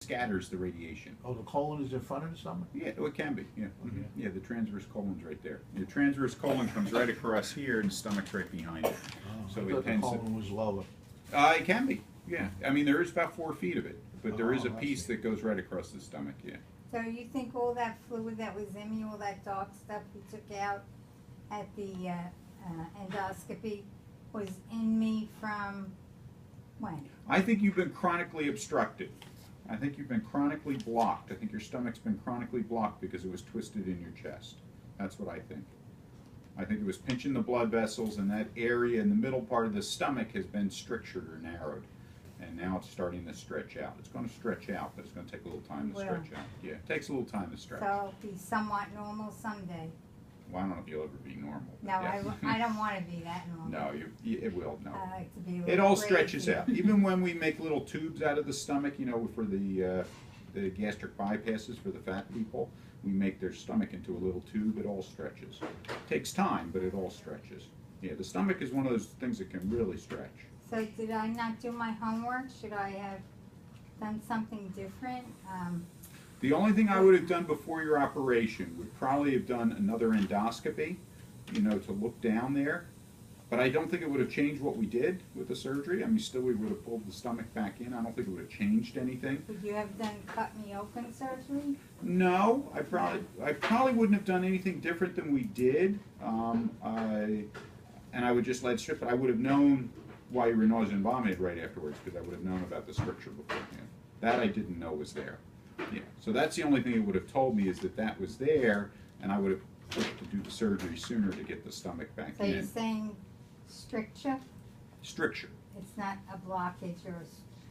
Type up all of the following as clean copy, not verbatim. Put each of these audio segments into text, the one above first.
scatters the radiation. Oh, the colon is in front of the stomach? Yeah, well, it can be, yeah. Okay. Yeah, the transverse colon's right there. The transverse colon comes right across here and the stomach's right behind it. Oh, So I it thought the tends to, colon was lower. it can be, yeah. I mean, there is about 4 feet of it, but there is a Oh, I piece see. that goes right across the stomach, yeah. So you think all that fluid that was in me, all that dark stuff you took out at the endoscopy was in me from when? I think you've been chronically obstructed. I think you've been chronically blocked. I think your stomach's been chronically blocked because it was twisted in your chest. That's what I think. I think it was pinching the blood vessels, and that area in the middle part of the stomach has been strictured or narrowed. And now it's starting to stretch out. It's going to stretch out, but it's going to take a little time to Well. stretch out. Yeah, it takes a little time to stretch. So it'll be somewhat normal someday. Well, I don't know if you'll ever be normal. but No, yeah. I don't want to be that normal. No, it will, no. I like to be a little It all crazy. stretches out. Even when we make little tubes out of the stomach, you know, for the gastric bypasses for the fat people, we make their stomach into a little tube. It all stretches. Takes time, but it all stretches. Yeah, the stomach is one of those things that can really stretch. So did I not do my homework? Should I have done something different? The only thing I would have done before your operation would probably have done another endoscopy, you know, to look down there. But I don't think it would have changed what we did with the surgery. I mean, still we would have pulled the stomach back in. I don't think it would have changed anything. Would you have done cut me open surgery? No, I probably wouldn't have done anything different than we did. And I would just let it strip, but I would have known why you were nauseous and vomited right afterwards, because I would have known about the stricture beforehand. That I didn't know was there. Yeah, so that's the only thing it would have told me, is that that was there, and I would have pushed to do the surgery sooner to get the stomach back So in. you're saying stricture? Stricture. It's not a blockage or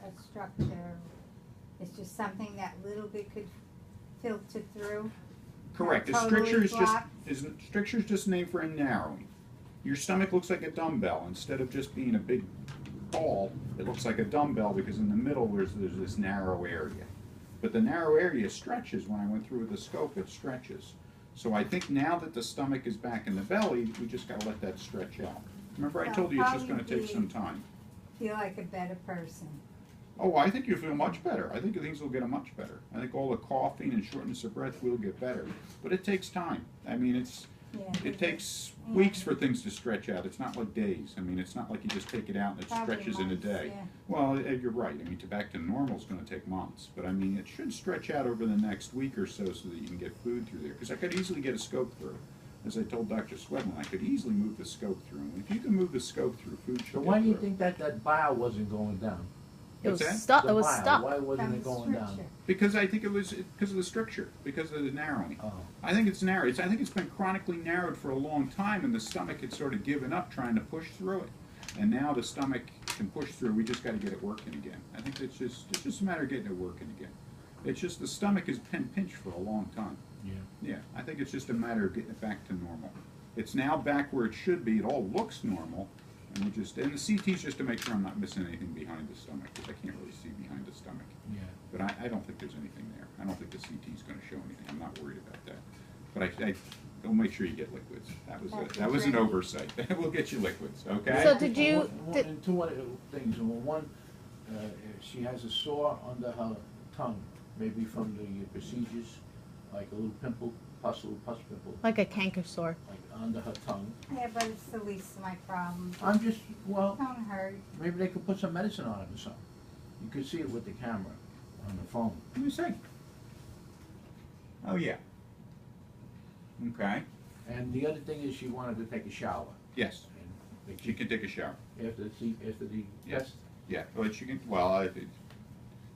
a structure. It's just something that little bit could filter through. Correct. Not A stricture totally is blocked. stricture is just a name for a narrowing. Your stomach looks like a dumbbell. Instead of just being a big ball, it looks like a dumbbell because in the middle there's this narrow area. But the narrow area stretches. When I went through with the scope, it stretches. So I think now that the stomach is back in the belly, we just got to let that stretch out. Remember, I Well, told you it's just how going to you take some time. Feel like a better person. Oh, I think you feel much better. I think things will get much better. I think all the coughing and shortness of breath will get better. But it takes time. I mean, it takes weeks for things to stretch out. It's not like days. I mean, it's not like you just take it out and it Probably stretches in a months, day. yeah. Well, you're right. I mean, to back to normal is going to take months. But I mean, it should stretch out over the next week or so that you can get food through there. Because I could easily get a scope through. As I told Dr. Swedlin, I could easily move the scope through. And if you can move the scope through, food should So get why do you through. think that bile wasn't going down? It was What's that? stuck. The It was bile, stuck. why wasn't From it going down? stricture. Because I think it was because of the stricture, because of the narrowing. Oh. I think it's narrow. I think it's been chronically narrowed for a long time, and the stomach had sort of given up trying to push through it. And now the stomach can push through. We just got to get it working again. I think it's just a matter of getting it working again. It's just the stomach has been pinched for a long time. Yeah. Yeah, I think it's just a matter of getting it back to normal. It's now back where it should be. It all looks normal, and the CT's just to make sure I'm not missing anything behind the stomach, because I can't really see behind the stomach. Yeah. But I don't think there's anything there. I don't think the CT's going to show anything. I'm not worried about that. But I'll make sure you get liquids. That was an oversight. We'll get you liquids, okay? So did you? And two other things. One, she has a sore under her tongue, maybe from the procedures, like a little pimple, pus pimple, Like a canker sore. like under her tongue. Yeah, but it's the least of my problems. I'm just, well, Don't hurt. maybe they could put some medicine on it or something. You could see it with the camera on the phone. Let me see. Oh, yeah. Okay. And the other thing is she wanted to take a shower. Yes. And She can take a shower. after the Yes. test. Yeah. But she can, well,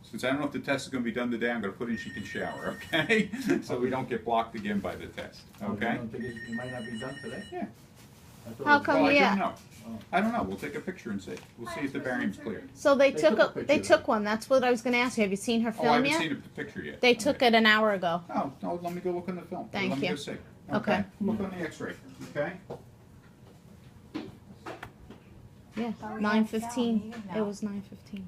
since I don't know if the test is going to be done today, I'm going to put in she can shower, okay? So we don't get blocked again by the test, okay? You don't think it might not be done today? Yeah. I thought How it was- come Well, I yeah. don't know. Oh. I don't know. We'll take a picture and see. We'll see if the barium's clear. So they They took took a they picture of took it. one. That's what I was going to ask you. Have you seen her Oh, I film haven't yet? seen a picture yet. They took it an hour ago. Oh, no, let me go look in the film. Thank Let me you. go see. Okay. Look on the x-ray, okay? Yeah, Oh, yeah, 9:15. tell me, It was 9:15.